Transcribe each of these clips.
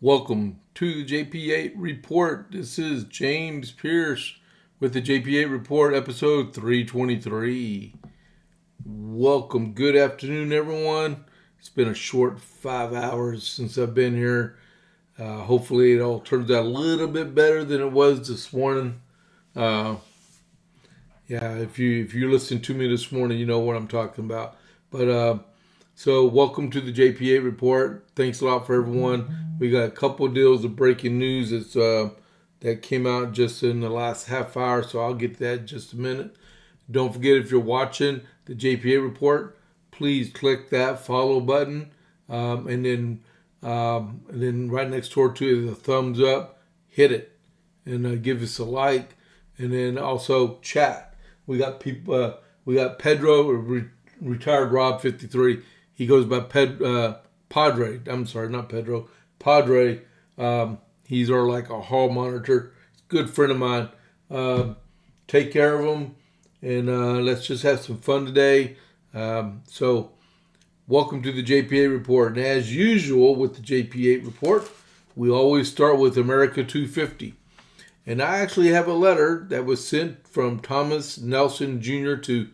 Welcome to the JP8 Report. This is James Pierce with the JP8 Report, episode 323. Welcome. Good afternoon, everyone. It's been a short 5 hours since I've been here. Hopefully it all turns out a little bit better than it was this morning. If you listened to me this morning, you know what I'm talking about. So welcome to the JP8 Report. Thanks a lot for everyone. We got a couple of deals of breaking news that came out just in the last half hour, so I'll get to that in just a minute. Don't forget, if you're watching the JP8 Report, please click that follow button, and then right next door to it is a thumbs up. Hit it and give us a like, and then also chat. We got people. We got Pedro, retired Rob 53. He goes by Padre. I'm sorry, not Pedro. Padre. He's a hall monitor. Good friend of mine. Take care of him, and let's just have some fun today. So, welcome to the JP8 Report. And as usual with the JP8 Report, we always start with America 250. And I actually have a letter that was sent from Thomas Nelson Jr. to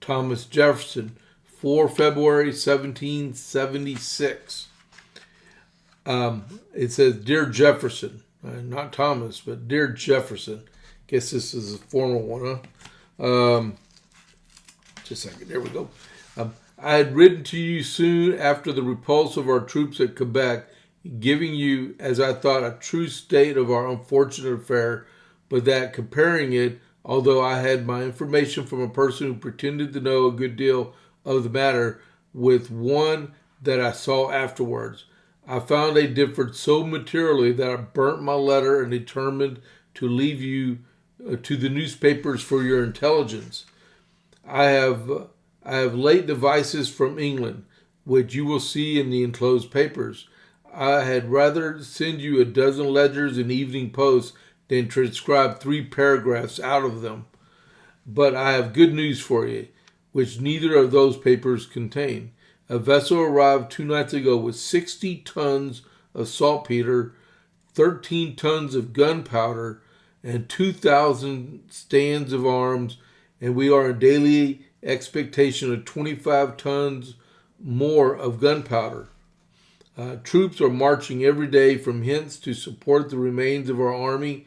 Thomas Jefferson for February 1776. It says, Dear Jefferson, not Thomas, but Dear Jefferson. Guess this is a formal one, huh? Just a second, there we go. I had written to you soon after the repulse of our troops at Quebec, giving you, as I thought, a true state of our unfortunate affair, but that comparing it, although I had my information from a person who pretended to know a good deal of the matter, with one that I saw afterwards, I found they differed so materially that I burnt my letter and determined to leave you to the newspapers for your intelligence. I have late devices from England, which you will see in the enclosed papers. I had rather send you a dozen ledgers and evening posts than transcribe 3 paragraphs out of them. But I have good news for you, which neither of those papers contain. A vessel arrived 2 nights ago with 60 tons of saltpeter, 13 tons of gunpowder, and 2,000 stands of arms, and we are in daily expectation of 25 tons more of gunpowder. Troops are marching every day from hence to support the remains of our army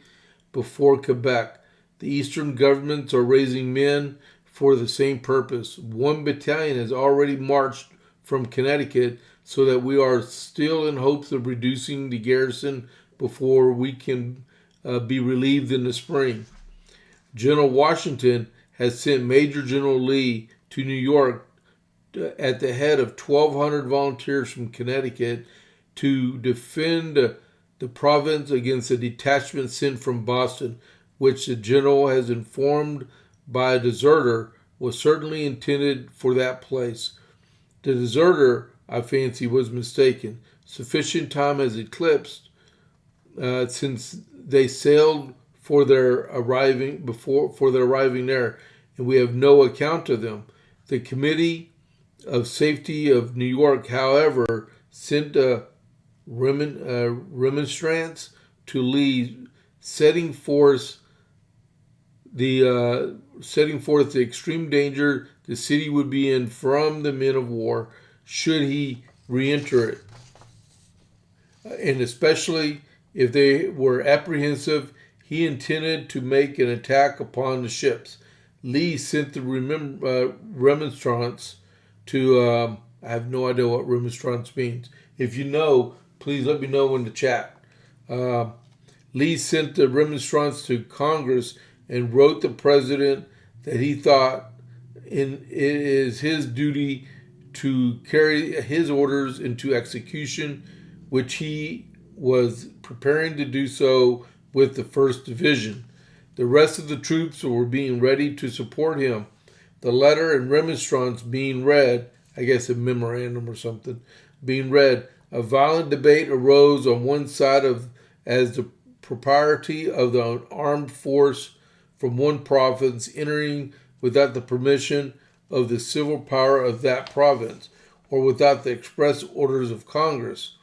before Quebec. The eastern governments are raising men for the same purpose. 1 battalion has already marched from Connecticut, so that we are still in hopes of reducing the garrison before we can be relieved in the spring. General Washington has sent Major General Lee to New York at the head of 1,200 volunteers from Connecticut to defend the province against a detachment sent from Boston, which the general has informed by a deserter was certainly intended for that place. The deserter, I fancy, was mistaken. Sufficient time has eclipsed since they sailed for their arriving there, and we have no account of them. The Committee of Safety of New York, however, sent a remonstrance to Lee, setting forth the extreme danger the city would be in from the men of war should he re-enter it, and especially if they were apprehensive he intended to make an attack upon the ships. Lee sent the remonstrance to, I have no idea what remonstrance means. If you know, please let me know in the chat. Lee sent the remonstrance to Congress and wrote the president that he thought it is his duty to carry his orders into execution, which he was preparing to do so with the 1st Division. The rest of the troops were being ready to support him. The letter and remonstrance being read, I guess a memorandum or something, being read, a violent debate arose on one side as the propriety of the armed force from one province entering without the permission of the civil power of that province, or without the express orders of Congress.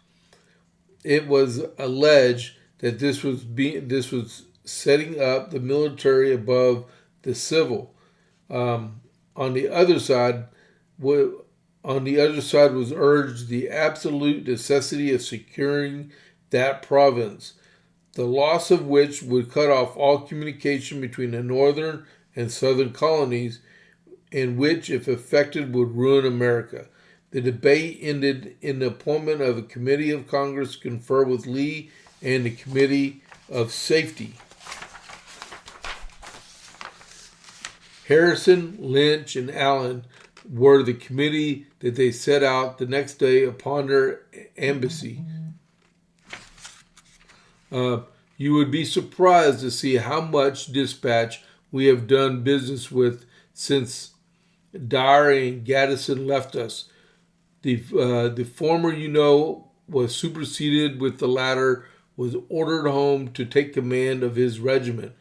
it was alleged that this was setting up the military above the civil. On the other side, was urged the absolute necessity of securing that province, the loss of which would cut off all communication between the northern and southern colonies, and which, if effected, would ruin America. The debate ended in the appointment of a committee of Congress to confer with Lee and the Committee of Safety. Harrison, Lynch, and Allen were the committee that they set out the next day upon their embassy. You would be surprised to see how much dispatch we have done business with since Dyer and Gaddison left us. The former, was superseded, with the latter was ordered home to take command of his regiment.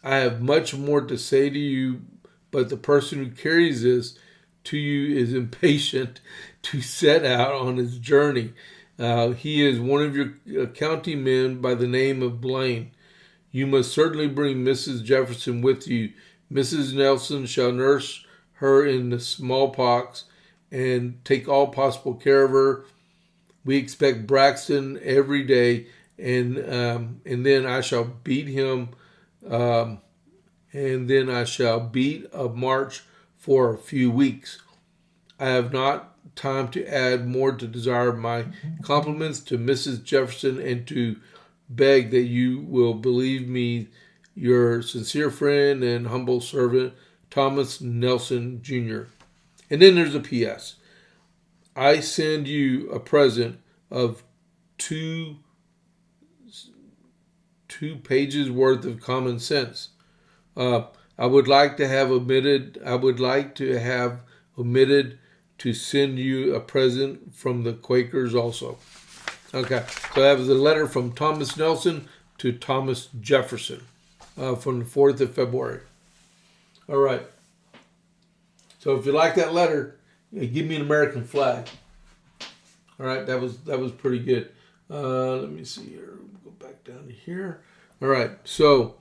I have much more to say to you, but the person who carries this to you is impatient to set out on his journey. He is one of your county men by the name of Blaine. You must certainly bring Mrs. Jefferson with you. Mrs. Nelson shall nurse her in the smallpox and take all possible care of her. We expect Braxton every day, and then I shall beat him. And then I shall beat a march for a few weeks. I have not time to add more to desire my compliments to Mrs. Jefferson and to beg that you will believe me your sincere friend and humble servant, Thomas Nelson, Jr. And then there's a P.S. I send you a present of two pages worth of common sense. I would like to have omitted to send you a present from the Quakers also. Okay, so that was a letter from Thomas Nelson to Thomas Jefferson from the 4th of February. All right. So if you like that letter, give me an American flag. All right, that was pretty good. Let me see here. Go back down to here. All right, so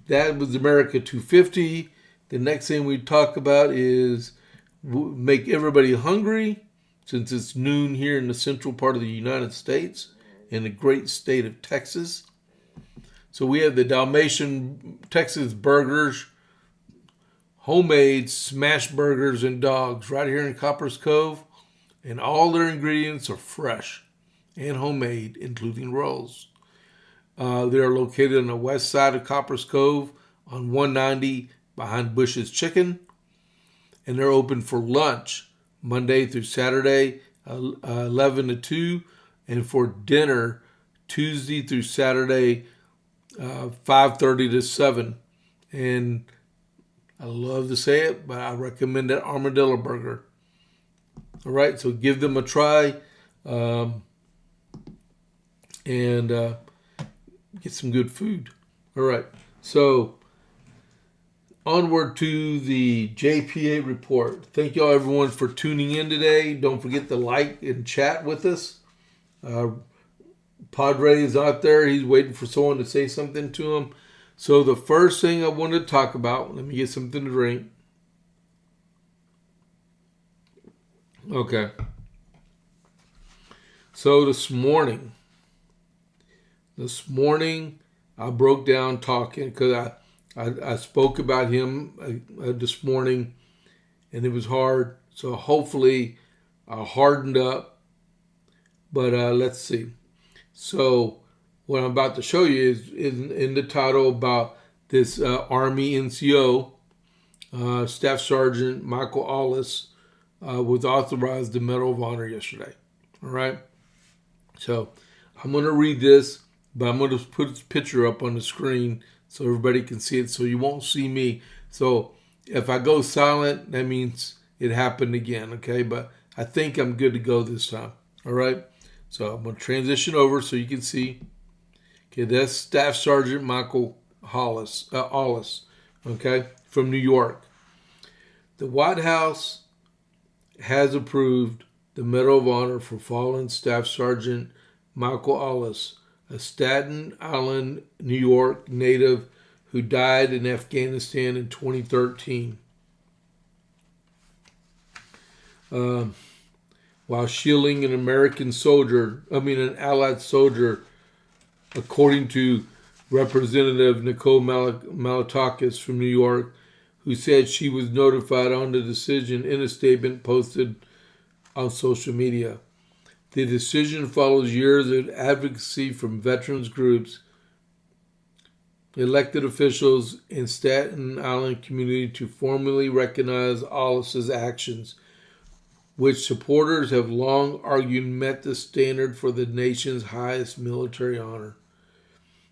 that was America 250. The next thing we talk about is make everybody hungry, since it's noon here in the central part of the United States, in the great state of Texas. So we have the Dalmatian Texas burgers, homemade smash burgers and dogs right here in Copper's Cove, and all their ingredients are fresh and homemade, including rolls. They are located on the west side of Copper's Cove on 190 behind Bush's Chicken, and they're open for lunch Monday through Saturday, 11 to 2, and for dinner Tuesday through Saturday, 5:30 to 7. And I love to say it, but I recommend that armadillo burger. All right, so give them a try, and get some good food. All right, so onward to the JP8 report. Thank y'all everyone for tuning in today. Don't forget to like and chat with us. Padre is out there. He's waiting for someone to say something to him. So the first thing I wanted to talk about, let me get something to drink. Okay. So this morning I broke down talking because I spoke about him this morning, and it was hard. So hopefully I hardened up. But let's see. So what I'm about to show you is in the title about this Army NCO, Staff Sergeant Michael Ollis, was authorized the Medal of Honor yesterday. All right. So I'm going to read this, but I'm going to put his picture up on the screen so everybody can see it, so you won't see me. So if I go silent, that means it happened again, okay? But I think I'm good to go this time, all right? So I'm going to transition over so you can see. Okay, that's Staff Sergeant Michael Ollis, okay, from New York. The White House has approved the Medal of Honor for fallen Staff Sergeant Michael Ollis, a Staten Island, New York native who died in Afghanistan in 2013. While shielding an an Allied soldier, according to Representative Nicole Malatakis from New York, who said she was notified on the decision in a statement posted on social media. The decision follows years of advocacy from veterans groups, elected officials, and Staten Island community to formally recognize Ollis's actions, which supporters have long argued met the standard for the nation's highest military honor.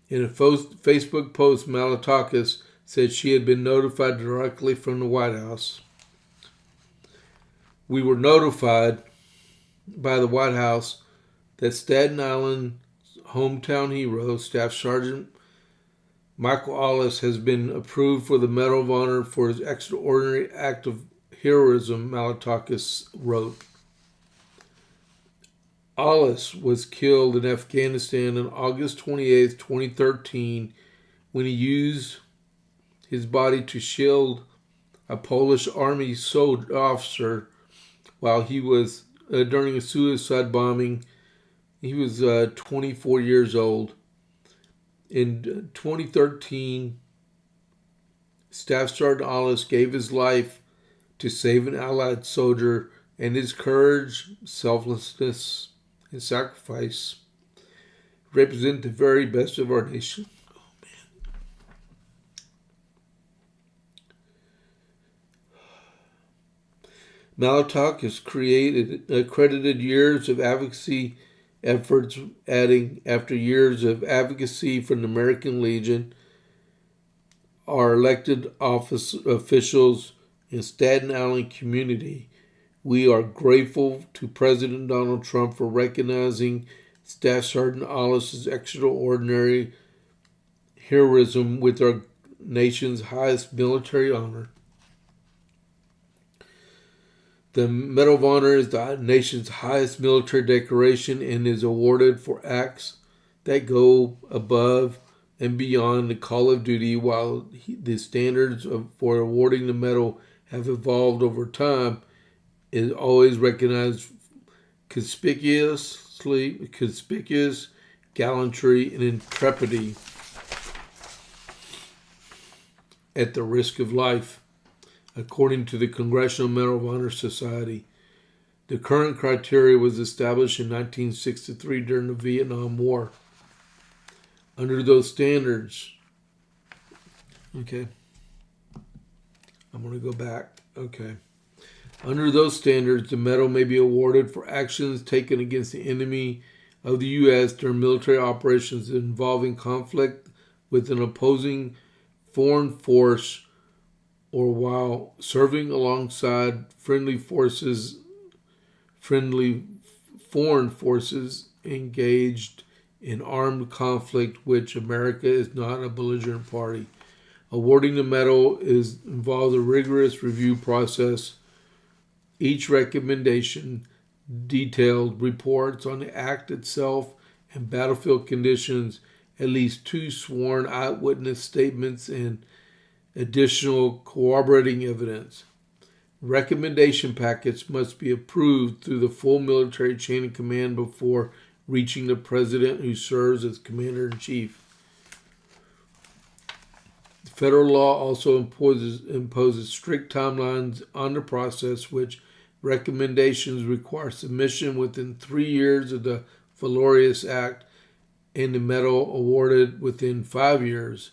In a Facebook post, Malatakis said she had been notified directly from the White House. We were notified by the White House that Staten Island hometown hero, Staff Sergeant Michael Ollis, has been approved for the Medal of Honor for his extraordinary act of heroism, Malatakis wrote. Ollis was killed in Afghanistan on August 28, 2013, when he used his body to shield a Polish army officer while he was during a suicide bombing. He was 24 years old. In 2013, Staff Sergeant Ollis gave his life to save an Allied soldier, and his courage, selflessness, and sacrifice represent the very best of our nation. Oh, man. Malatakis credited years of advocacy efforts, adding, after years of advocacy from the American Legion, our elected office officials in Staten Island community, we are grateful to President Donald Trump for recognizing Staff Sergeant Ollis' extraordinary heroism with our nation's highest military honor. The Medal of Honor is the nation's highest military decoration and is awarded for acts that go above and beyond the call of duty. While the standards for awarding the medal have evolved over time, it is always recognized conspicuous gallantry and intrepidity at the risk of life. According to the Congressional Medal of Honor Society, the current criteria was established in 1963 during the Vietnam War. Under those standards, I'm going to go back. Under those standards, the medal may be awarded for actions taken against the enemy of the U.S. during military operations involving conflict with an opposing foreign force or while serving alongside friendly foreign forces engaged in armed conflict which America is not a belligerent party. Awarding the medal involves a rigorous review process. Each recommendation detailed reports on the act itself and battlefield conditions, at least 2 sworn eyewitness statements, and additional corroborating evidence. Recommendation packets must be approved through the full military chain of command before reaching the President, who serves as Commander-in-Chief. Federal law also imposes strict timelines on the process, which recommendations require submission within 3 years of the Valorious Act and the medal awarded within 5 years.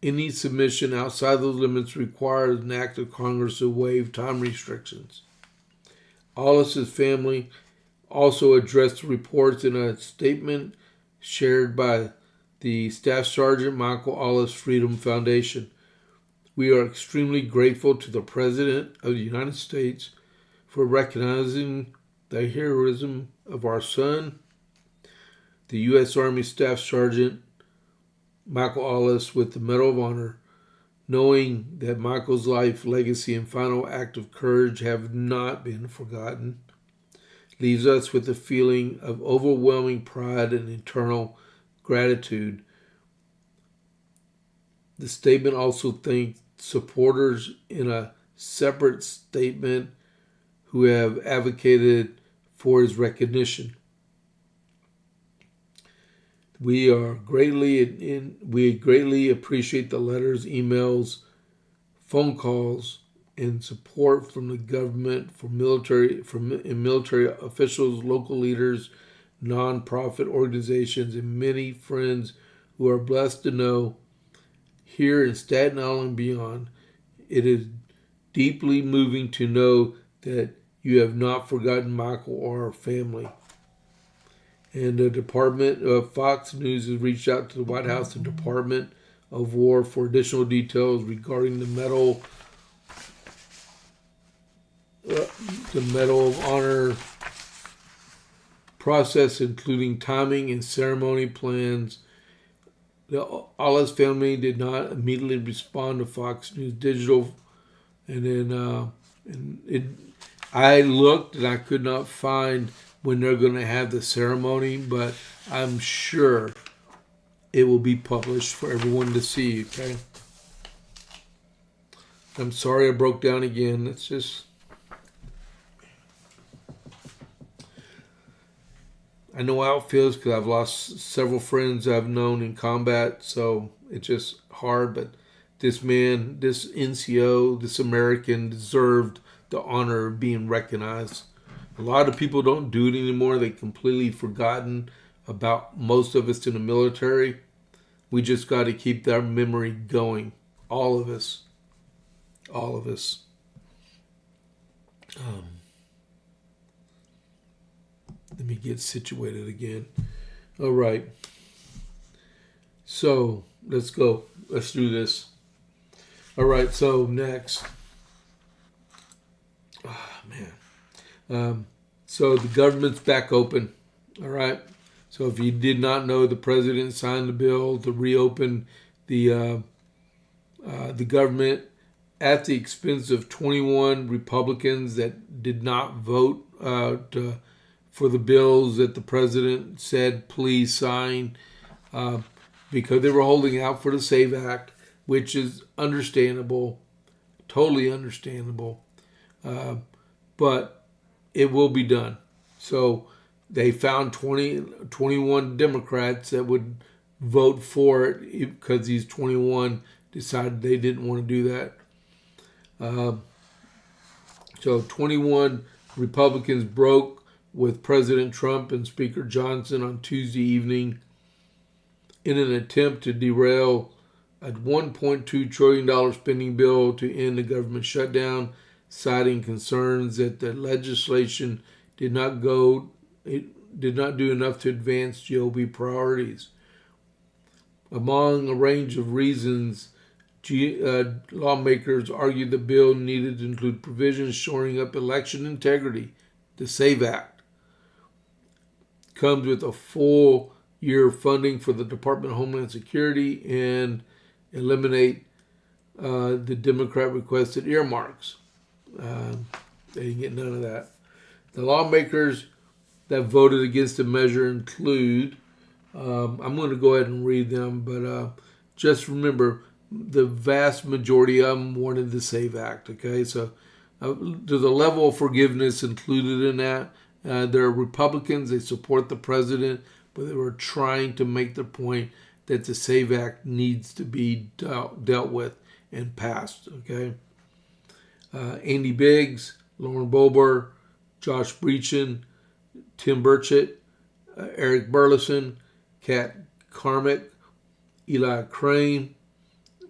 Any submission outside those limits requires an act of Congress to waive time restrictions. Ollis' family also addressed the reports in a statement shared by the Staff Sergeant Michael Ollis Freedom Foundation. We are extremely grateful to the President of the United States for recognizing the heroism of our son, the U.S. Army Staff Sergeant Michael Ollis, with the Medal of Honor, knowing that Michael's life, legacy, and final act of courage have not been forgotten. leaves us with a feeling of overwhelming pride and eternal gratitude. The statement also thanked supporters in a separate statement who have advocated for his recognition. We greatly appreciate the letters, emails, phone calls, and support from the government, from military officials, local leaders, nonprofit organizations, and many friends who are blessed to know here in Staten Island and beyond. It is deeply moving to know that you have not forgotten Michael or our family. And the Department of Fox News has reached out to the White House and Department of War for additional details regarding the Medal of Honor process, including timing and ceremony plans. The Ollis family did not immediately respond to Fox News Digital, and then I looked and I could not find when they're going to have the ceremony, but I'm sure it will be published for everyone to see, okay? I'm sorry I broke down again. It's just, I know how it feels because I've lost several friends I've known in combat, so it's just hard, but this man, this NCO, this American deserved the honor of being recognized. A lot of people don't do it anymore. They've completely forgotten about most of us in the military. We just got to keep that memory going. All of us. All of us. Let me get situated again. All right. So, let's go. Let's do this. All right, so next. So the government's back open. All right. So if you did not know, the president signed the bill to reopen the government at the expense of 21 Republicans that did not vote for the bills that the president said please sign because they were holding out for the SAVE Act, which is understandable, totally understandable. But it will be done. So they found 21 Democrats that would vote for it because these 21 decided they didn't want to do that. So 21 Republicans broke with President Trump and Speaker Johnson on Tuesday evening in an attempt to derail a $1.2 trillion spending bill to end the government shutdown, citing concerns that the legislation did not do enough to advance GOP priorities. Among a range of reasons, lawmakers argued the bill needed to include provisions shoring up election integrity. The SAVE Act comes with a full year of funding for the Department of Homeland Security and eliminate the Democrat-requested earmarks. They didn't get none of that. The lawmakers that voted against the measure include, I'm going to go ahead and read them, but just remember, the vast majority of them wanted the SAVE Act, okay? So there's a level of forgiveness included in that. There are Republicans, they support the president, but they were trying to make the point that the SAVE Act needs to be dealt with and passed, okay? Andy Biggs, Lauren Boebert, Josh Breachin, Tim Burchett, Eric Burleson, Kat Carmick, Eli Crane,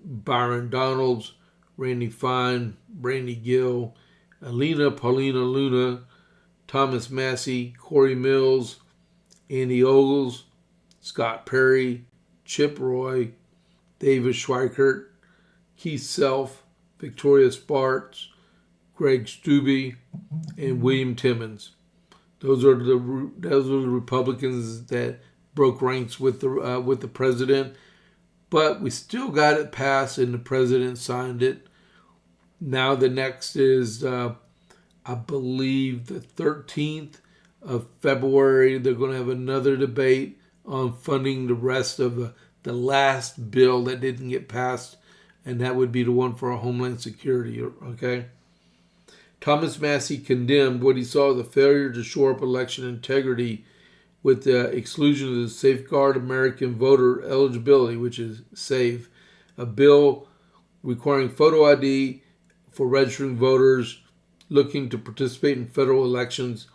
Byron Donalds, Randy Fine, Brandy Gill, Alina Paulina Luna, Thomas Massey, Corey Mills, Andy Ogles, Scott Perry, Chip Roy, David Schweikert, Keith Self, Victoria Sparks, Greg Stubbe, and William Timmons. Those are the Republicans that broke ranks with the president, but we still got it passed, and the president signed it. Now the next is, I believe, the 13th of February, they're going to have another debate on funding the rest of the last bill that didn't get passed, and that would be the one for Homeland Security, okay? Thomas Massie condemned what he saw as a failure to shore up election integrity with the exclusion of the Safeguard American Voter Eligibility, which is SAVE, a bill requiring photo ID for registering voters looking to participate in federal elections,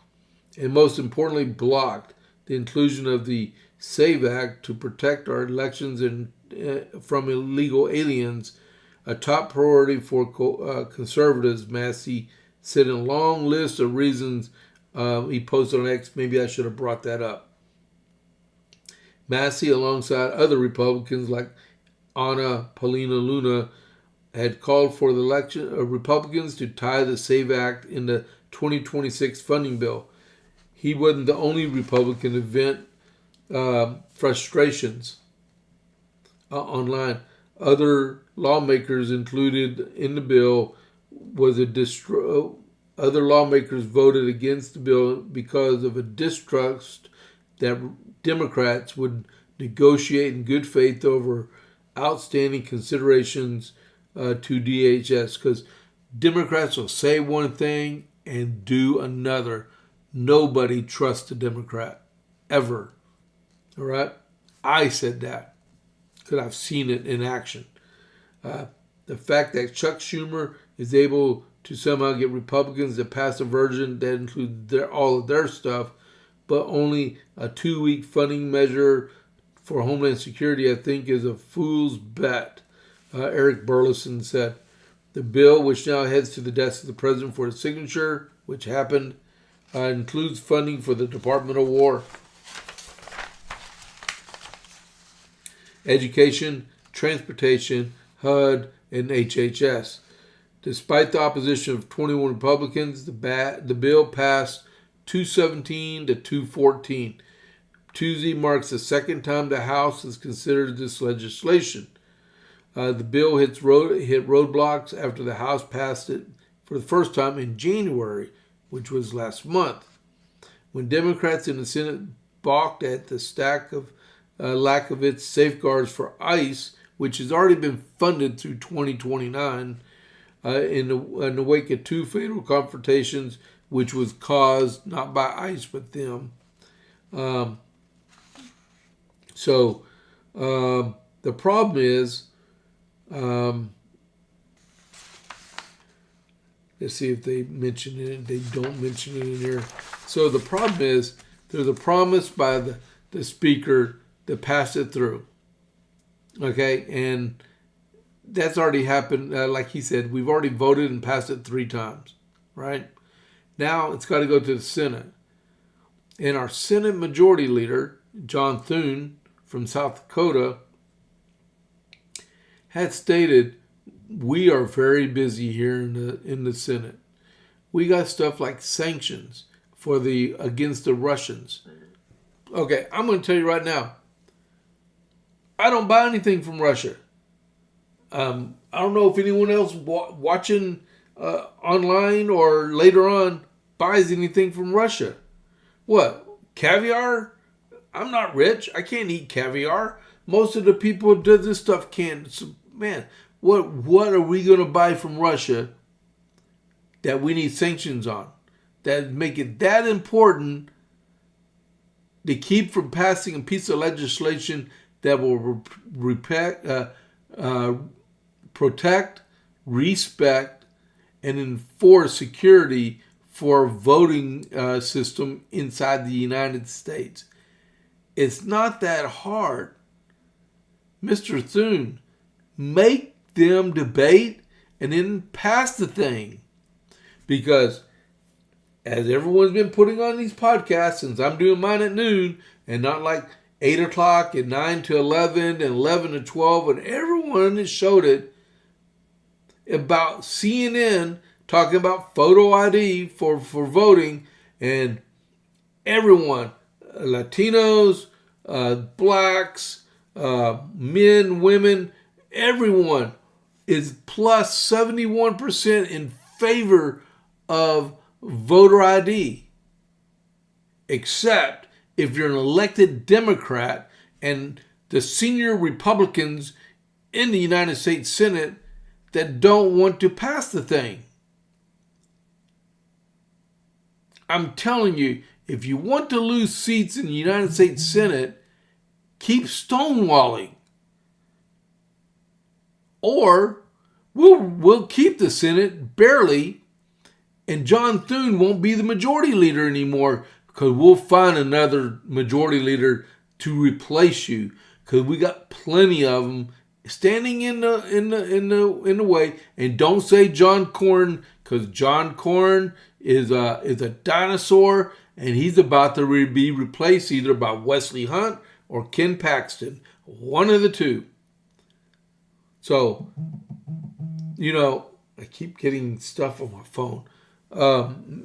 and most importantly, blocked the inclusion of the SAVE Act to protect our elections from illegal aliens, a top priority for conservatives. Massie said in a long list of reasons he posted on X. Maybe I should have brought that up. Massie, alongside other Republicans like Anna Paulina Luna, had called for the election of Republicans to tie the SAVE Act in the 2026 funding bill. He wasn't the only Republican to vent frustrations online. Other lawmakers included in the bill other lawmakers voted against the bill because of a distrust that Democrats would negotiate in good faith over outstanding considerations to DHS, because Democrats will say one thing and do another. Nobody trusts a Democrat, ever. All right? I said that because I've seen it in action. The fact that Chuck Schumer is able to somehow get Republicans to pass a version that includes all of their stuff, but only a 2-week funding measure for Homeland Security, I think, is a fool's bet, Eric Burleson said. The bill, which now heads to the desk of the president for his signature, which happened, includes funding for the Department of War, education, transportation, HUD, and HHS. Despite the opposition of 21 Republicans, the bill passed 217 to 214. Tuesday marks the second time the House has considered this legislation. The bill hit roadblocks after the House passed it for the first time in January, which was last month, when Democrats in the Senate balked at the lack of its safeguards for ICE, which has already been funded through 2029, in the wake of 2 fatal confrontations, which was caused not by ICE but them. The problem is, let's see if they mention it. They don't mention it in here. So the problem is, there's a promise by the speaker to pass it through. Okay, and that's already happened. Like he said, we've already voted and passed it 3 times, right? Now it's got to go to the Senate. And our Senate Majority Leader, John Thune from South Dakota, had stated, we are very busy here in the Senate. We got stuff like sanctions against the Russians. Okay, I'm going to tell you right now, I don't buy anything from Russia. I don't know if anyone else watching online or later on buys anything from Russia. What? Caviar? I'm not rich. I can't eat caviar. Most of the people who do this stuff can. So, man, what are we going to buy from Russia that we need sanctions on? That make it that important to keep from passing a piece of legislation that will protect, respect, and enforce security for a voting system inside the United States. It's not that hard. Mr. Thune, make them debate and then pass the thing. Because as everyone's been putting on these podcasts, since I'm doing mine at noon and not like 8 o'clock and 9 to 11 and 11 to 12, and everyone has showed it about CNN talking about photo ID for voting, and everyone, Latinos, blacks, men, women, everyone is plus 71% in favor of voter ID. except if you're an elected Democrat and the senior Republicans in the United States Senate that don't want to pass the thing. I'm telling you, if you want to lose seats in the United States Senate, keep stonewalling. Or we'll keep the Senate barely, and John Thune won't be the majority leader anymore because we'll find another majority leader to replace you because we got plenty of them standing in the way. And don't say John Cornyn, because John Cornyn is a dinosaur, and he's about to be replaced either by Wesley Hunt or Ken Paxton, one of the two. So, I keep getting stuff on my phone.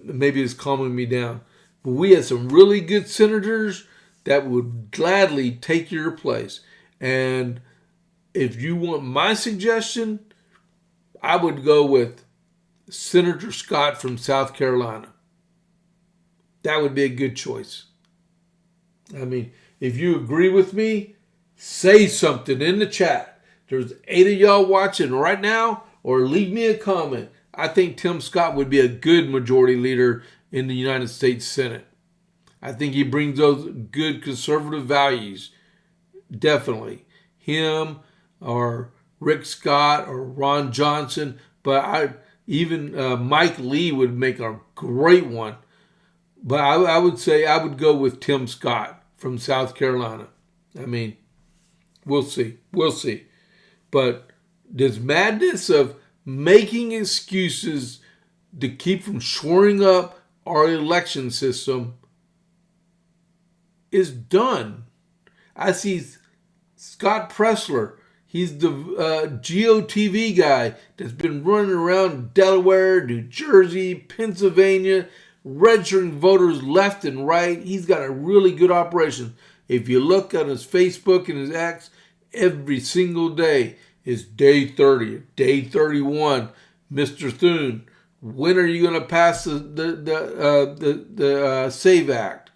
Maybe it's calming me down. But we had some really good senators that would gladly take your place. And if you want my suggestion, I would go with Senator Scott from South Carolina. That would be a good choice. I mean, if you agree with me, say something in the chat. There's 8 of y'all watching right now, or leave me a comment. I think Tim Scott would be a good majority leader in the United States Senate. I think he brings those good conservative values. Definitely. Him or Rick Scott or Ron Johnson. But even Mike Lee would make a great one. But I would say I would go with Tim Scott from South Carolina. I mean, we'll see. We'll see. But this madness of making excuses to keep from shoring up our election system is done. I see Scott Pressler. He's the GOTV guy that's been running around Delaware, New Jersey, Pennsylvania, registering voters left and right. He's got a really good operation. If you look on his Facebook and his X, every single day is day 30, day 31. Mr. Thune, when are you going to pass the SAVE Act?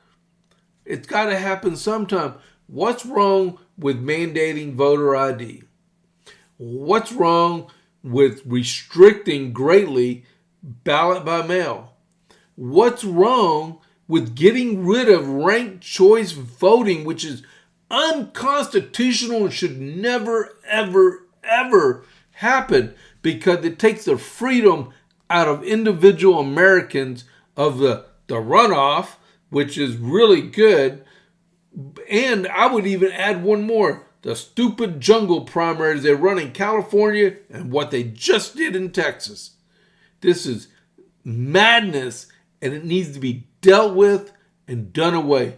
It's got to happen sometime. What's wrong with mandating voter ID? What's wrong with restricting greatly ballot by mail? What's wrong with getting rid of ranked choice voting, which is unconstitutional and should never, ever, ever happen because it takes the freedom out of individual Americans of the runoff, which is really good. And I would even add one more. The stupid jungle primaries they run in California and what they just did in Texas. This is madness, and it needs to be dealt with and done away.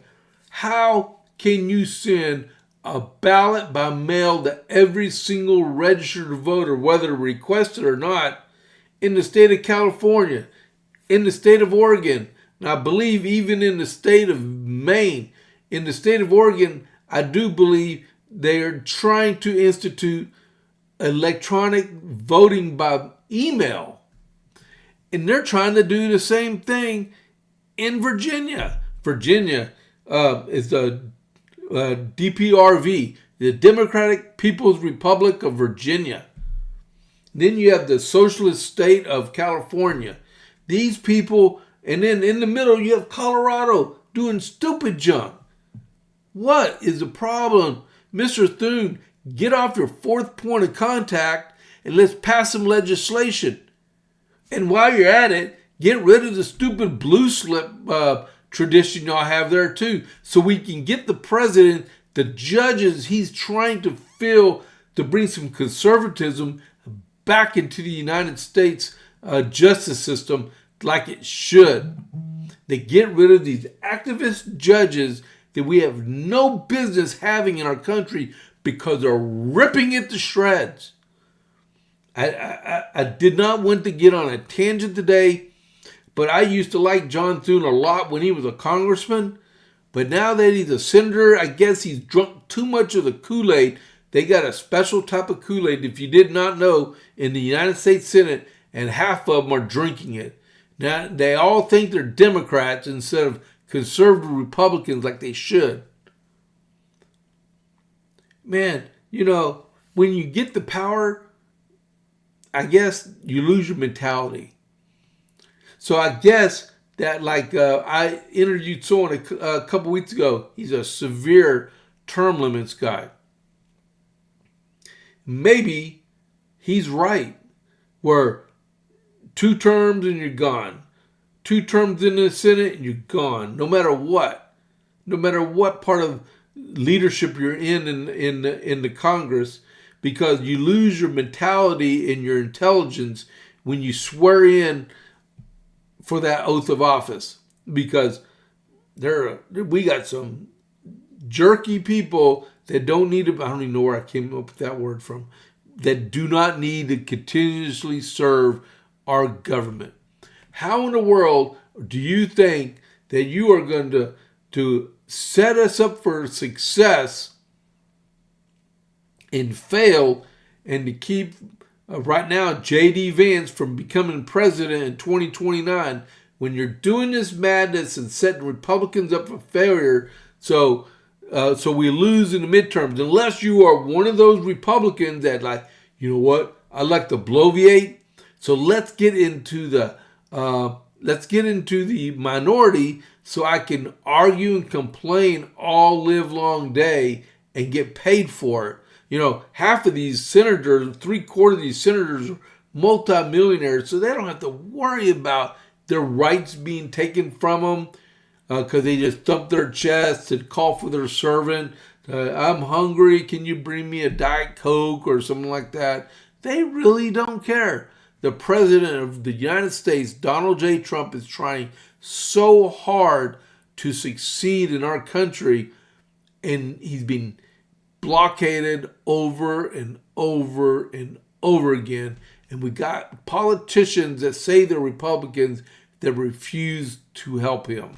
How can you send a ballot by mail to every single registered voter, whether requested or not, in the state of California, in the state of Oregon, and I believe even in the state of Maine? In the state of Oregon, I do believe they are trying to institute electronic voting by email. And they're trying to do the same thing in Virginia. Virginia is the DPRV, the Democratic People's Republic of Virginia. Then you have the Socialist State of California. These people, and then in the middle you have Colorado doing stupid junk. What is the problem? Mr. Thune, get off your fourth point of contact and let's pass some legislation. And while you're at it, get rid of the stupid blue slip tradition y'all have there too, so we can get the president, the judges he's trying to fill to bring some conservatism back into the United States justice system like it should. They get rid of these activist judges that we have no business having in our country because they're ripping it to shreds. I did not want to get on a tangent today, but I used to like John Thune a lot when he was a congressman. But now that he's a senator, I guess he's drunk too much of the Kool-Aid. They got a special type of Kool-Aid, if you did not know, in the United States Senate, and half of them are drinking it. Now, they all think they're Democrats instead of conservative Republicans like they should. Man, when you get the power, I guess you lose your mentality. So I guess that, like, I interviewed someone a couple weeks ago. He's a severe term limits guy. Maybe he's right, where 2 terms and you're gone. 2 terms in the Senate and you're gone. No matter what part of leadership you're in the Congress, because you lose your mentality and your intelligence when you swear in for that oath of office. Because we got some jerky people that don't need to, I don't even know where I came up with that word from, that do not need to continuously serve our government. How in the world do you think that you are going to set us up for success and fail, and to keep right now J.D. Vance from becoming president in 2029, when you're doing this madness and setting Republicans up for failure? So we lose in the midterms, unless you are one of those Republicans that, like, you know what, I like to bloviate. So let's get into the minority, so I can argue and complain all live long day and get paid for it. Half of these senators, 3/4 of these senators, are multimillionaires, so they don't have to worry about their rights being taken from them, because they just thump their chests and call for their servant. I'm hungry, can you bring me a Diet Coke or something like that? They really don't care. The president of the United States, Donald J. Trump, is trying so hard to succeed in our country, and he's been blockaded over and over and over again. And we got politicians that say they're Republicans that refuse to help him.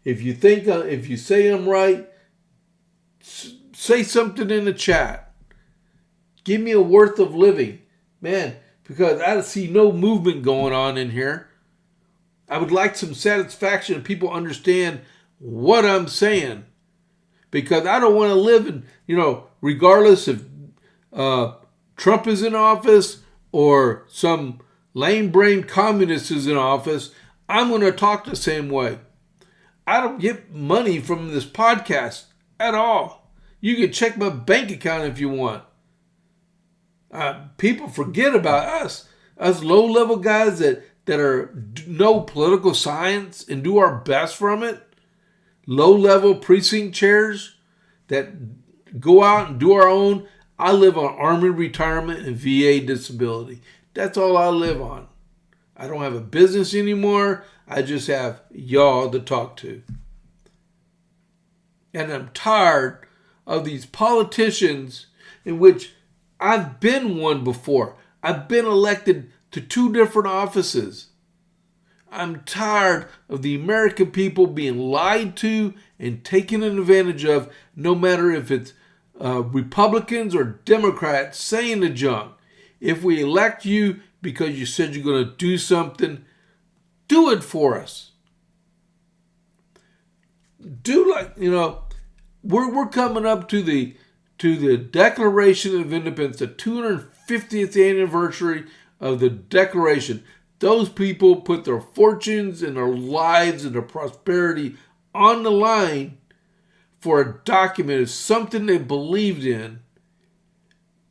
If you say I'm right, say something in the chat. Give me a worth of living. Man, because I see no movement going on in here. I would like some satisfaction if people understand what I'm saying. Because I don't want to live in, regardless if Trump is in office or some lame-brained communist is in office, I'm going to talk the same way. I don't get money from this podcast at all. You can check my bank account if you want. People forget about us low-level guys that know political science and do our best from it. Low-level precinct chairs that go out and do our own. I live on Army retirement and VA disability. That's all I live on. I don't have a business anymore. I just have y'all to talk to. And I'm tired of these politicians, in which I've been one before. I've been elected to 2 different offices. I'm tired of the American people being lied to and taken advantage of, no matter if it's Republicans or Democrats saying the junk. If we elect you because you said you're going to do something, do it for us. We're coming up to the Declaration of Independence, the 250th anniversary of the Declaration. Those people put their fortunes and their lives and their prosperity on the line for a document of something they believed in,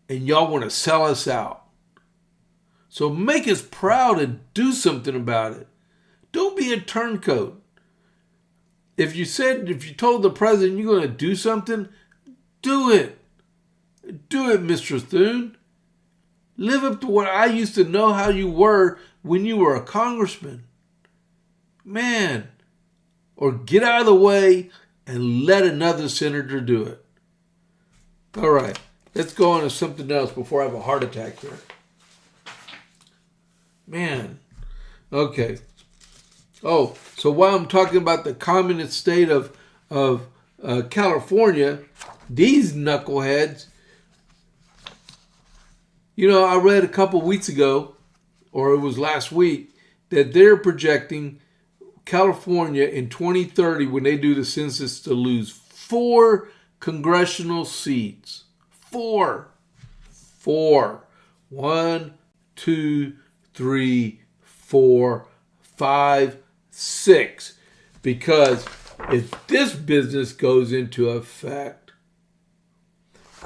and y'all want to sell us out. So make us proud and do something about it. Don't be a turncoat. If you told the president you're going to do something, do it. Do it, Mr. Thune. Live up to what I used to know how you were when you were a congressman. Man. Or get out of the way and let another senator do it. All right. Let's go on to something else before I have a heart attack here. Man. Okay. Oh, so while I'm talking about the communist state of California, these knuckleheads, I read a couple weeks ago, or it was last week, that they're projecting California in 2030, when they do the census, to lose 4 congressional seats. 4. 1, 2, 3, 4, 5, 6. Because if this business goes into effect,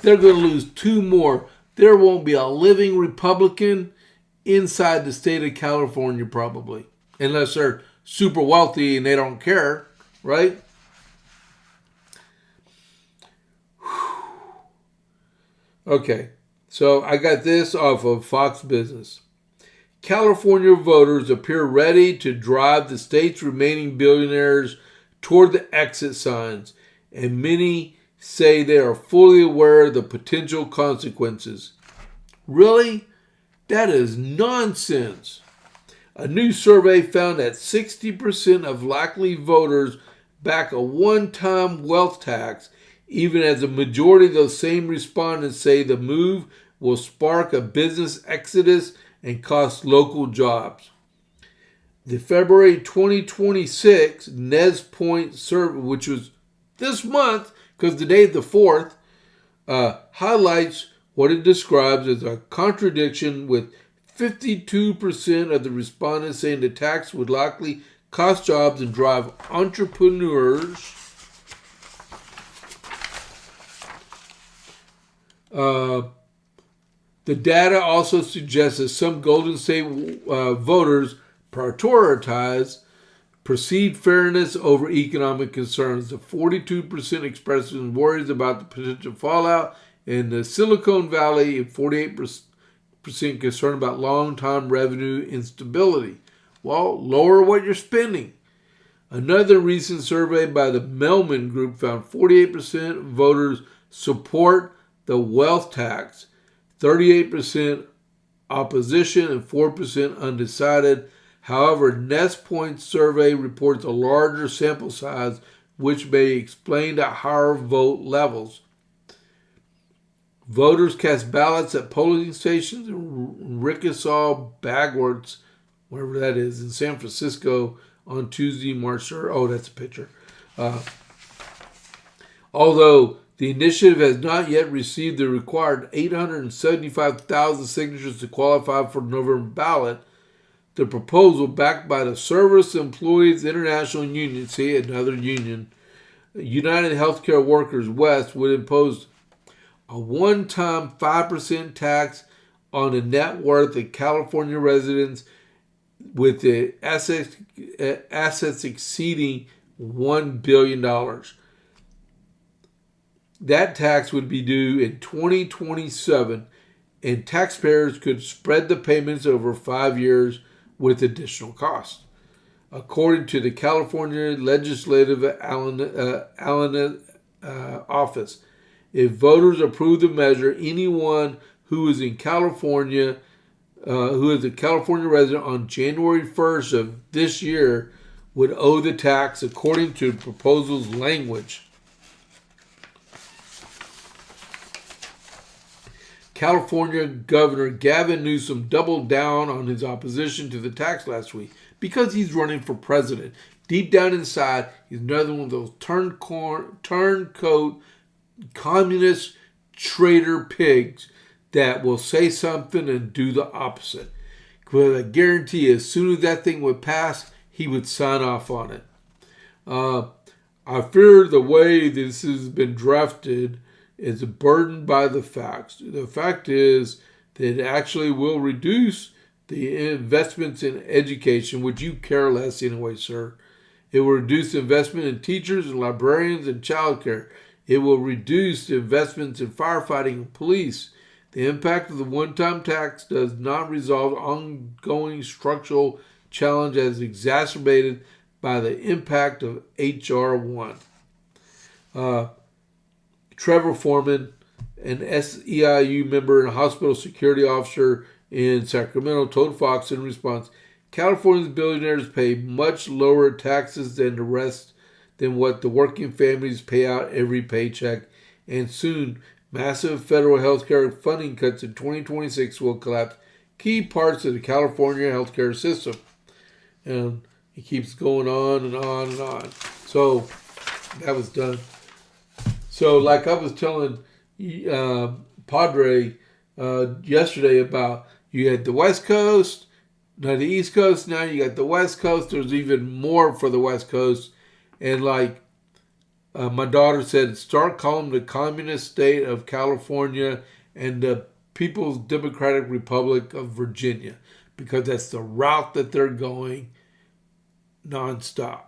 they're going to lose 2 more. There won't be a living Republican inside the state of California, probably, unless they're super wealthy and they don't care, right? Okay, so I got this off of Fox Business. California voters appear ready to drive the state's remaining billionaires toward the exit signs, and many say they are fully aware of the potential consequences. Really? That is nonsense. A new survey found that 60% of likely voters back a one-time wealth tax, even as a majority of those same respondents say the move will spark a business exodus and cost local jobs. The February 2026 Nez Point survey, which was this month, because the day of the 4th, highlights what it describes as a contradiction, with 52% of the respondents saying the tax would likely cost jobs and drive entrepreneurs. The data also suggests that some Golden State voters prioritize perceived fairness over economic concerns. The 42% expressed worries about the potential fallout in the Silicon Valley, and 48% concerned about long-term revenue instability. Well, lower what you're spending. Another recent survey by the Mellman Group found 48% of voters support the wealth tax, 38% opposition, and 4% undecided. However, Nez Point's survey reports a larger sample size, which may explain the higher vote levels. Voters cast ballots at polling stations in Rickensaw Bagworts, wherever that is, in San Francisco on Tuesday, March 3rd. Oh, that's a picture. Although the initiative has not yet received the required 875,000 signatures to qualify for the November ballot, the proposal, backed by the Service Employees International Union, see, another union, United Healthcare Workers West, would impose a one-time 5% tax on the net worth of California residents with the assets exceeding $1 billion. That tax would be due in 2027, and taxpayers could spread the payments over 5 years with additional costs. According to the California Legislative Office, if voters approve the measure, anyone who is in California, who is a California resident on January 1st of this year, would owe the tax according to the proposal's language. California Governor Gavin Newsom doubled down on his opposition to the tax last week because he's running for president. Deep down inside, he's another one of those turncoat communist traitor pigs that will say something and do the opposite. Because I guarantee you, as soon as that thing would pass, he would sign off on it. I fear the way this has been drafted is burdened by the facts. The fact is that it actually will reduce the investments in education, which you care less anyway, sir. It will reduce investment in teachers and librarians and childcare. It will reduce the investments in firefighting and police. The impact of the one-time tax does not resolve ongoing structural challenge as exacerbated by the impact of H.R. 1. Trevor Foreman, an SEIU member and a hospital security officer in Sacramento, told Fox in response, California's billionaires pay much lower taxes than the rest than what the working families pay out every paycheck, and soon massive federal healthcare funding cuts in 2026 will collapse key parts of the California healthcare system. And It keeps going on and on and on. So that was done. So like I was telling Padre yesterday about, you had the West Coast, now the East Coast, now you got the West Coast. There's even more for the West Coast. And like my daughter said, start calling the Communist State of California and the People's Democratic Republic of Virginia, because that's the route that they're going nonstop.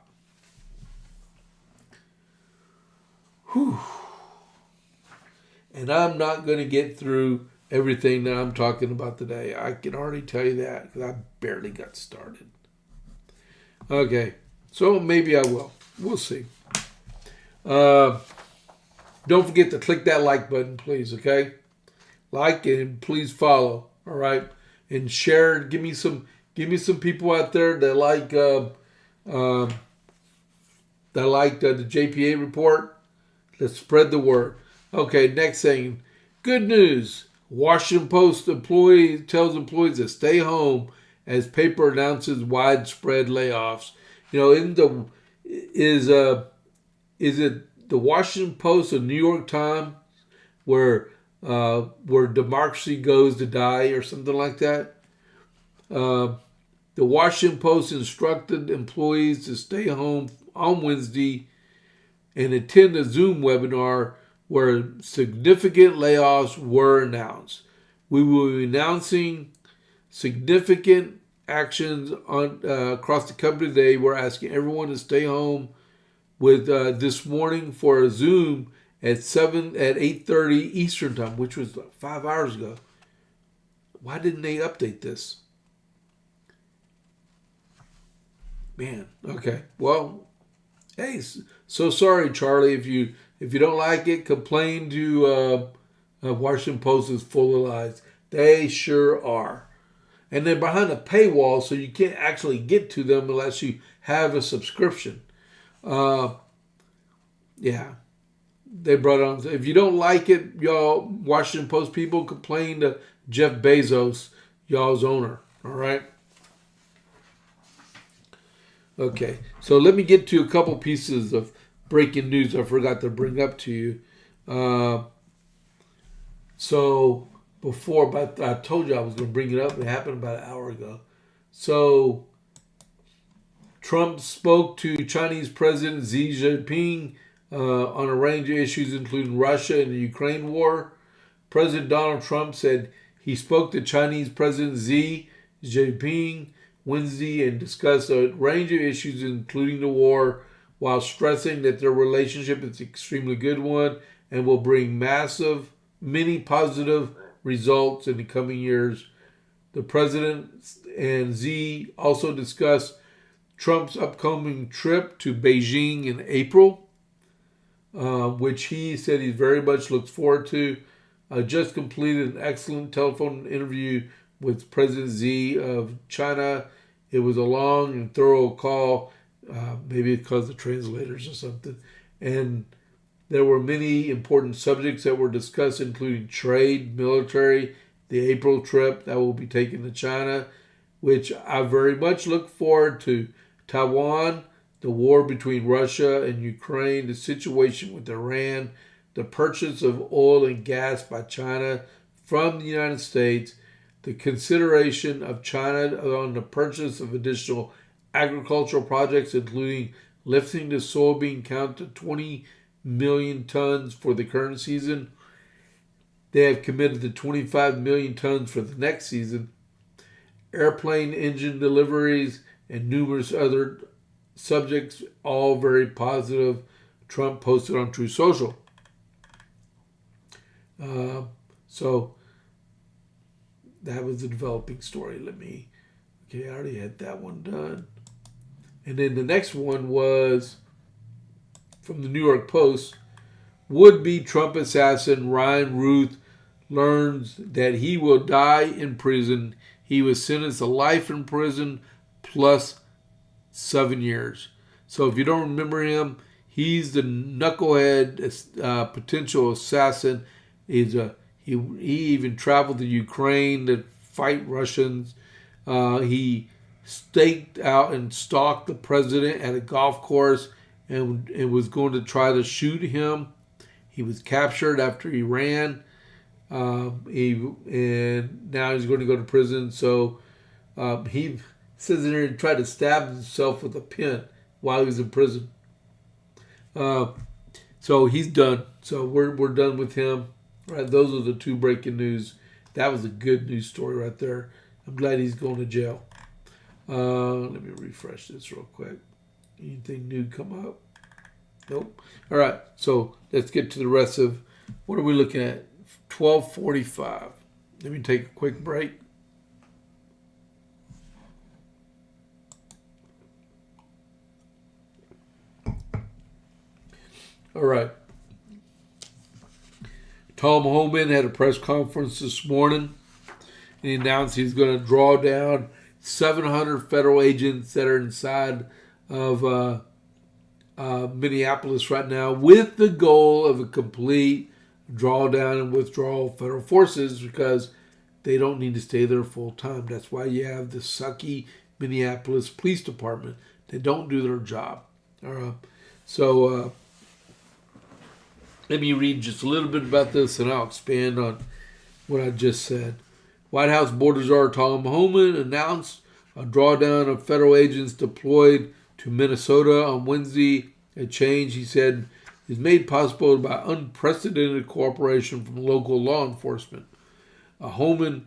Whew. And I'm not going to get through everything that I'm talking about today. I can already tell you that, because I barely got started. Okay, so maybe I will. We'll see. Don't forget to click that like button, please, okay? Like it and please follow, all right? And share. Give me some people out there that like the JP8 report. Let's spread the word. Okay, next thing. Good news. Washington Post employee tells employees to stay home as paper announces widespread layoffs. You know, is it the Washington Post or New York Times where democracy goes to die or something like that? The Washington Post instructed employees to stay home on Wednesday and attend a Zoom webinar where significant layoffs were announced. We will be announcing significant actions across the company today. We're asking everyone to stay home with this morning for a Zoom at 8:30 Eastern time, which was 5 hours ago. Why didn't they update this? Man, okay. Well, hey, so sorry, Charlie. If you don't like it, complain to Washington Post is full of lies. They sure are. And they're behind a paywall, so you can't actually get to them unless you have a subscription. Yeah. They brought on. If you don't like it, y'all, Washington Post people, complain to Jeff Bezos, y'all's owner. All right? Okay. So let me get to a couple pieces of breaking news I forgot to bring up to you. So before, but I told you I was going to bring it up. It happened about an hour ago. So Trump spoke to Chinese President Xi Jinping on a range of issues, including Russia and the Ukraine war. President Donald Trump said he spoke to Chinese President Xi Jinping Wednesday and discussed a range of issues, including the war, while stressing that their relationship is an extremely good one and will bring many positive results in the coming years. The president and Xi also discussed Trump's upcoming trip to Beijing in April, which he said he very much looks forward to. Just completed an excellent telephone interview with President Xi of China. It was a long and thorough call, maybe because of translators or something. And there were many important subjects that were discussed, including trade, military, the April trip that will be taken to China, which I very much look forward to, Taiwan, the war between Russia and Ukraine, the situation with Iran, the purchase of oil and gas by China from the United States, the consideration of China on the purchase of additional agricultural projects, including lifting the soybean count to 20 million tons for the current season. They have committed to 25 million tons for the next season. Airplane engine deliveries and numerous other subjects, all very positive. Trump posted on Truth Social. So that was the developing story. I already had that one done. And then the next one was from the New York Post. Would-be Trump assassin Ryan Ruth learns that he will die in prison. He was sentenced to life in prison plus 7 years. So if you don't remember him, he's the knucklehead potential assassin. He even traveled to Ukraine to fight Russians. He staked out and stalked the president at a golf course and was going to try to shoot him. He was captured after he ran. And now he's going to go to prison. So he says in here he tried to stab himself with a pen while he was in prison. So he's done. So we're done with him. Right, those are the two breaking news. That was a good news story right there. I'm glad he's going to jail. Let me refresh this real quick. Anything new come up? Nope. All right. So let's get to the rest of what are we looking at? 12:45. Let me take a quick break. All right. Tom Homan had a press conference this morning, and he announced he's going to draw down 700 federal agents that are inside of Minneapolis right now, with the goal of a complete drawdown and withdrawal of federal forces, because they don't need to stay there full time. That's why you have the sucky Minneapolis Police Department. They don't do their job. All right. So let me read just a little bit about this, and I'll expand on what I just said. White House Border Czar Tom Homan announced a drawdown of federal agents deployed to Minnesota on Wednesday. A change, he said, is made possible by unprecedented cooperation from local law enforcement. Homan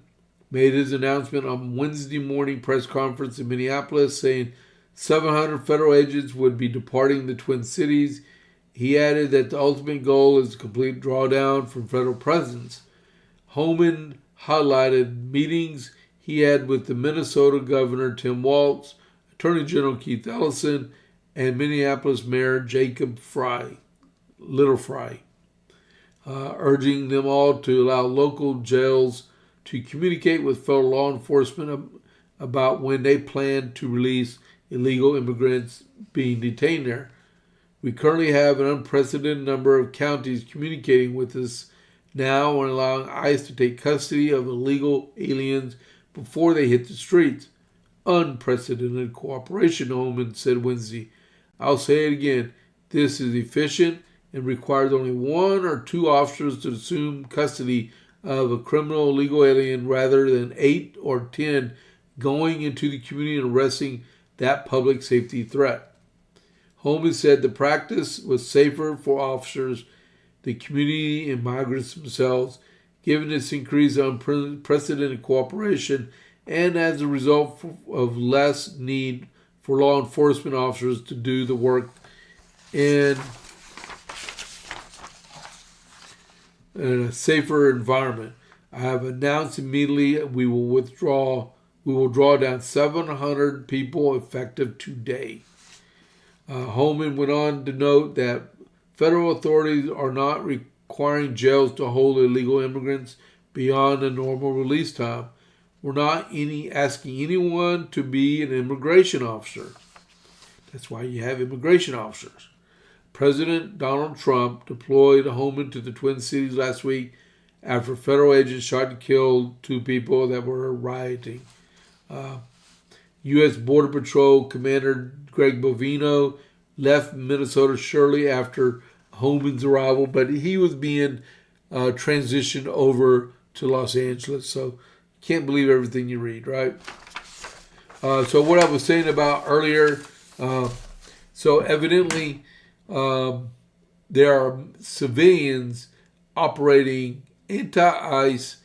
made his announcement on Wednesday morning press conference in Minneapolis, saying 700 federal agents would be departing the Twin Cities. He added that the ultimate goal is a complete drawdown from federal presence. Homan highlighted meetings he had with the Minnesota Governor Tim Walz, Attorney General Keith Ellison, and Minneapolis Mayor Jacob Little Fry, urging them all to allow local jails to communicate with federal law enforcement about when they plan to release illegal immigrants being detained there. We currently have an unprecedented number of counties communicating with us now and allowing ICE to take custody of illegal aliens before they hit the streets. Unprecedented cooperation, Homan said Wednesday. I'll say it again. This is efficient and requires only 1 or 2 officers to assume custody of a criminal illegal alien rather than 8 or 10 going into the community and arresting that public safety threat. Homan said the practice was safer for officers, the community, and migrants themselves, given this increase in unprecedented cooperation and as a result of less need for law enforcement officers to do the work in a safer environment. I have announced immediately we will draw down 700 people effective today. Homan went on to note that federal authorities are not requiring jails to hold illegal immigrants beyond the normal release time. We're not asking anyone to be an immigration officer. That's why you have immigration officers. President Donald Trump deployed Homan to the Twin Cities last week after federal agents shot and killed 2 people that were rioting. U.S. Border Patrol Commander Greg Bovino left Minnesota shortly after Homan's arrival, but he was being transitioned over to Los Angeles. So can't believe everything you read, right? So what I was saying about earlier, so evidently there are civilians operating anti-ICE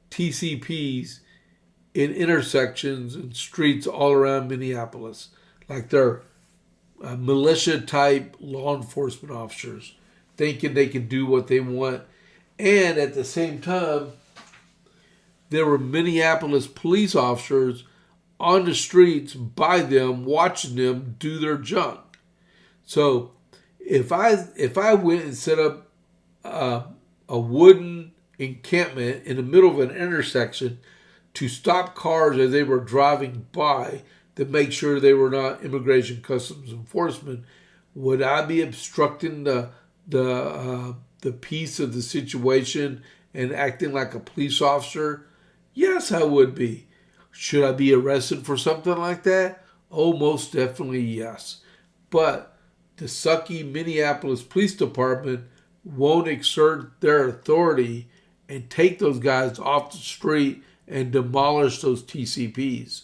TCPs in intersections and streets all around Minneapolis, like they're militia-type law enforcement officers, thinking they can do what they want. And at the same time, there were Minneapolis police officers on the streets by them, watching them do their junk. So if I went and set up a wooden encampment in the middle of an intersection to stop cars as they were driving by to make sure they were not immigration customs enforcement, would I be obstructing the peace of the situation and acting like a police officer? Yes, I would be. Should I be arrested for something like that? Oh, most definitely yes. But the sucky Minneapolis Police Department won't exert their authority and take those guys off the street and demolish those TCPs.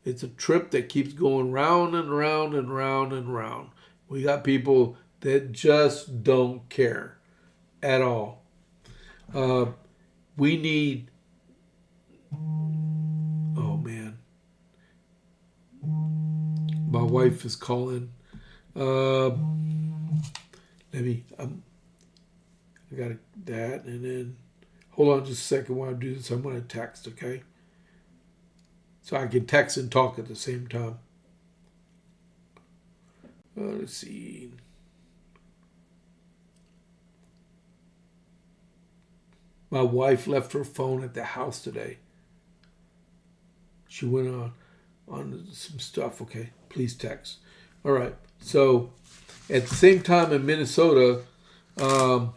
It's a trip that keeps going round and round and round and round. We got people that just don't care at all. We need. Oh man, my wife is calling. Let me. I got that, and then hold on just a second while I do this. I'm going to text, okay? So I can text and talk at the same time. Let's see. My wife left her phone at the house today. She went on some stuff. Okay, please text. All right. So at the same time in Minnesota, wow.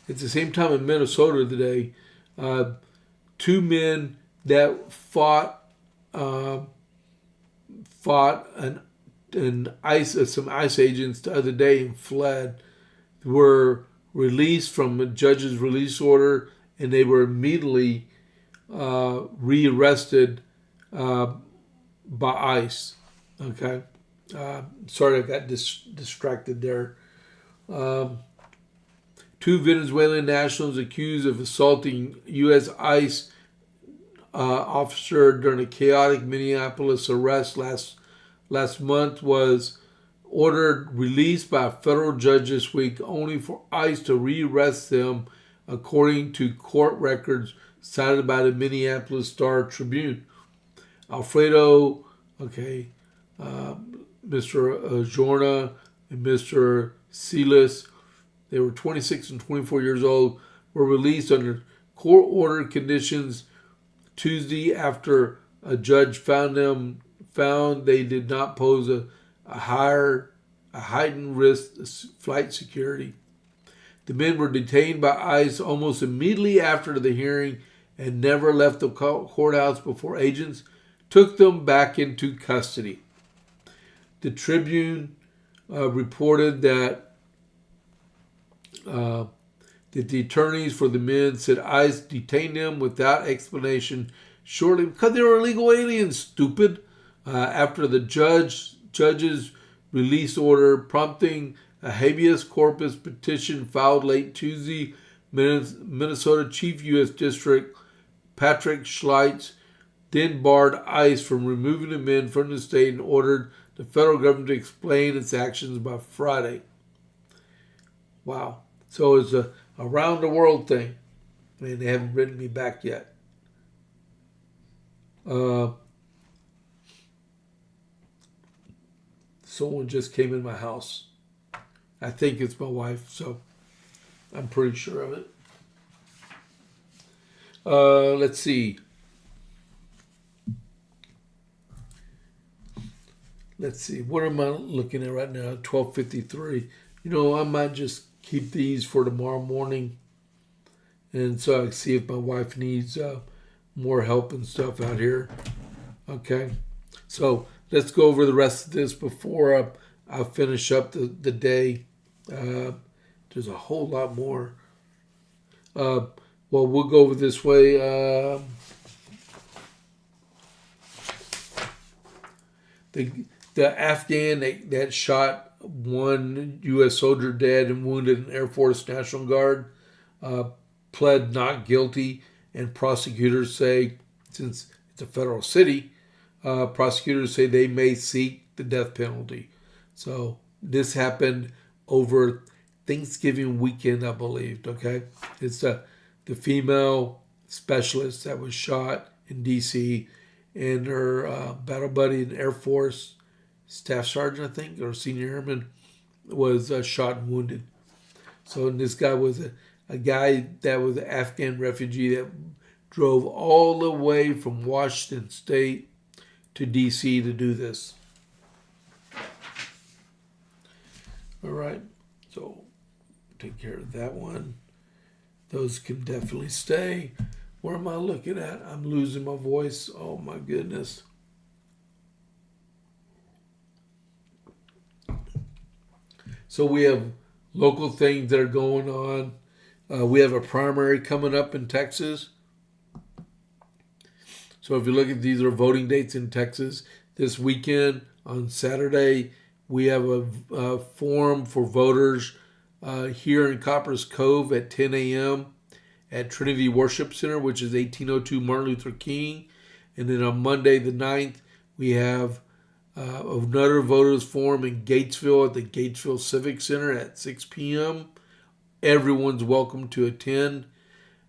At the same time in Minnesota today, two men that fought some ICE agents the other day and fled were released from a judge's release order, and they were immediately rearrested by ICE. Okay, sorry I got distracted there. Two Venezuelan nationals accused of assaulting U.S. ICE officer during a chaotic Minneapolis arrest last month was ordered released by a federal judge this week, only for ICE to rearrest them, according to court records cited by the Minneapolis Star-Tribune. Alfredo, Mr. Jorna and Mr. Silas, they were 26 and 24 years old, were released under court-ordered conditions Tuesday after a judge found they did not pose a heightened risk to flight security. The men were detained by ICE almost immediately after the hearing and never left the courthouse before agents took them back into custody. The Tribune reported that the attorneys for the men said ICE detained them without explanation shortly because they were illegal aliens, stupid. After the judge's release order, prompting a habeas corpus petition filed late Tuesday, Minnesota Chief U.S. District Patrick Schleitz then barred ICE from removing the men from the state and ordered the federal government to explain its actions by Friday. Wow. So it's a around the world thing. I mean, they haven't written me back yet. Someone just came in my house. I think it's my wife, so I'm pretty sure of it. Let's see. What am I looking at right now? 12:53. I might just keep these for tomorrow morning, and so I can see if my wife needs more help and stuff out here. Okay, so let's go over the rest of this before I finish up the day. There's a whole lot more. Well, we'll go over this way. The Afghan that shot one U.S. soldier dead and wounded an Air Force National Guard pled not guilty, and prosecutors say, since it's a federal city, prosecutors say they may seek the death penalty. So this happened over Thanksgiving weekend, I believe. Okay, it's the female specialist that was shot in D.C. and her battle buddy in the Air Force, staff sergeant, I think, or senior airman, was shot and wounded. So this guy was a guy that was an Afghan refugee that drove all the way from Washington State to D.C. to do this. All right, so take care of that one. Those can definitely stay. Where am I looking at? I'm losing my voice. Oh my goodness. So we have local things that are going on. We have a primary coming up in Texas. So if you look at these are voting dates in Texas. This weekend on Saturday, we have a forum for voters here in Copper's Cove at 10 a.m. at Trinity Worship Center, which is 1802 Martin Luther King. And then on Monday the 9th, we have another voters forum in Gatesville at the Gatesville Civic Center at 6 p.m. Everyone's welcome to attend.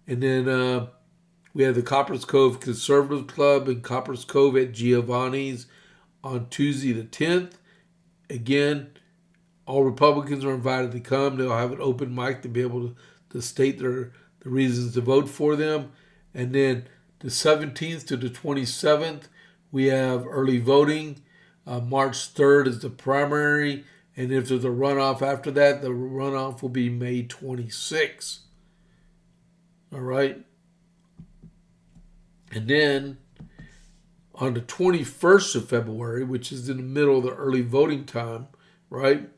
And then we have the Copper's Cove Conservative Club in Copper's Cove at Giovanni's on Tuesday the 10th. Again, all Republicans are invited to come. They'll have an open mic to be able to state the reasons to vote for them. And then the 17th to the 27th, we have early voting. March 3rd is the primary. And if there's a runoff after that, the runoff will be May 26th. All right. And then on the 21st of February, which is in the middle of the early voting time, right,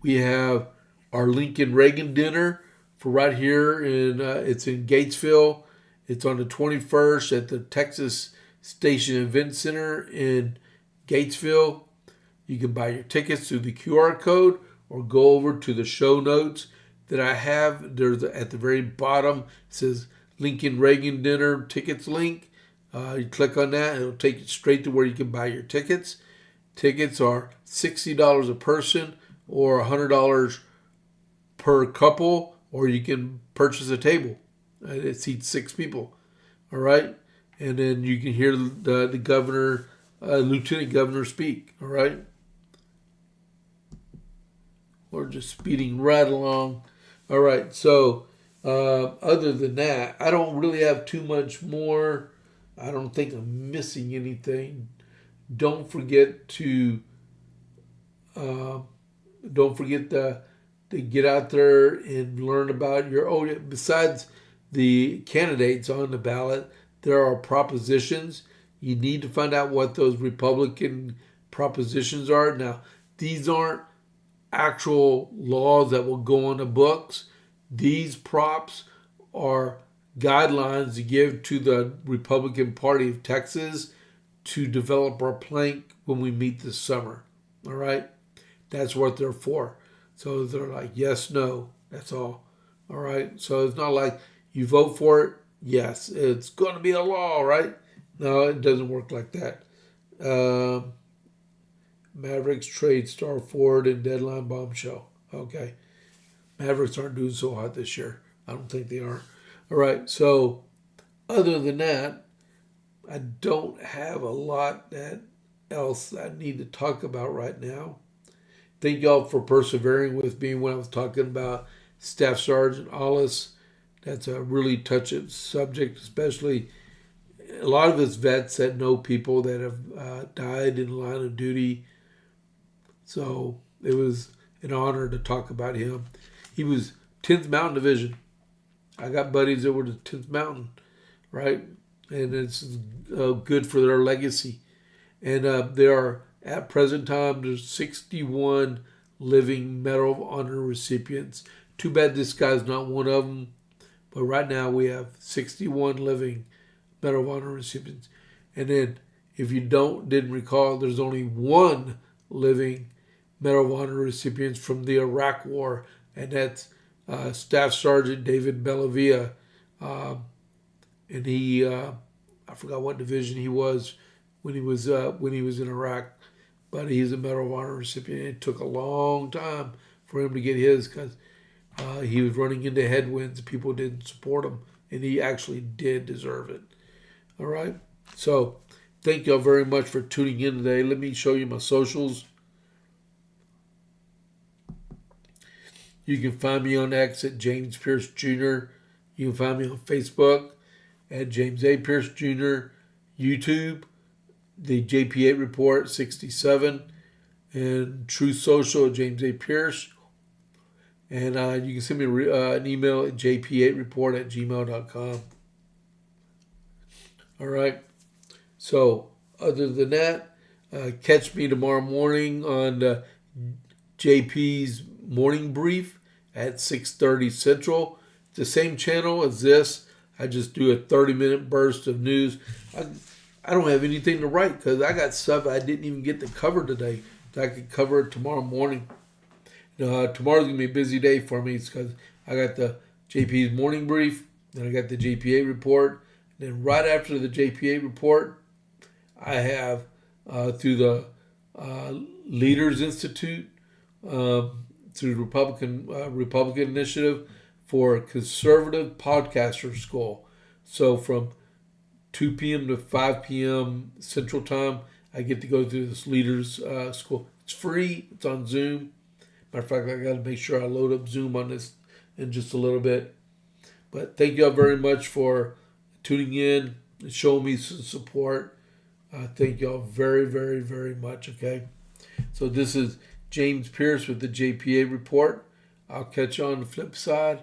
we have our Lincoln Reagan dinner for right here it's in Gatesville. It's on the 21st at the Texas Station Event Center in Gatesville. You can buy your tickets through the QR code or go over to the show notes that I have. There's at the very bottom, it says Lincoln Reagan dinner tickets link. You click on that, and it'll take you straight to where you can buy your tickets. Tickets are $60 a person or $100 per couple, or you can purchase a table. It seats 6 people. All right? And then you can hear the governor, lieutenant governor speak. All right? We're just speeding right along. All right. So other than that, I don't really have too much more. I don't think I'm missing anything. Don't forget to get out there and learn about besides the candidates on the ballot, there are propositions. You need to find out what those Republican propositions are. Now, these aren't actual laws that will go on the books. These props are guidelines to give to the Republican Party of Texas to develop our plank when we meet this summer. All right? That's what they're for. So they're like, yes, no, that's all. All right? So it's not like you vote for it, yes, it's going to be a law, right? No, it doesn't work like that. Mavericks trade Star Ford and deadline bombshell. Okay. Mavericks aren't doing so hot this year. I don't think they are. All right. So other than that, I don't have a lot else I need to talk about right now. Thank y'all for persevering with me when I was talking about Staff Sergeant Ollis. That's a really touchy subject, especially a lot of us vets that know people that have died in the line of duty. So it was an honor to talk about him. He was 10th Mountain Division. I got buddies that were the 10th Mountain, right? And it's good for their legacy. And there are, at present time, there's 61 living Medal of Honor recipients. Too bad this guy's not one of them. But right now we have 61 living Medal of Honor recipients. And then, if you didn't recall, there's only one living Medal of Honor recipient from the Iraq War, and that's Staff Sergeant David Bellavia. And he, I forgot what division he was when he was in Iraq, but he's a Medal of Honor recipient. It took a long time for him to get his because he was running into headwinds. People didn't support him, and he actually did deserve it. All right. So thank y'all very much for tuning in today. Let me show you my socials. You can find me on X at James Pierce Jr. You can find me on Facebook at James A. Pierce Jr. YouTube, the JP8 Report 67, and True Social at James A. Pierce. And you can send me an email at jp8report@gmail.com. All right. So other than that, catch me tomorrow morning on JP's morning brief at 6:30 Central. The same channel as this. I just do a 30-minute burst of news. I don't have anything to write because I got stuff I didn't even get to cover today. I could cover it tomorrow morning. Tomorrow's going to be a busy day for me because I got the JP's morning brief, then I got the JP8 report. Then right after the JP8 report, I have through the Leaders Institute, through the Republican Initiative for Conservative Podcaster School. So from 2 p.m. to 5 p.m. Central Time, I get to go through this Leaders School. It's free. It's on Zoom. Matter of fact, I got to make sure I load up Zoom on this in just a little bit. But thank you all very much for tuning in and showing me some support. Thank you all very, very, very much, okay? So this is James Pierce with the JPA Report. I'll catch you on the flip side.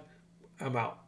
I'm out.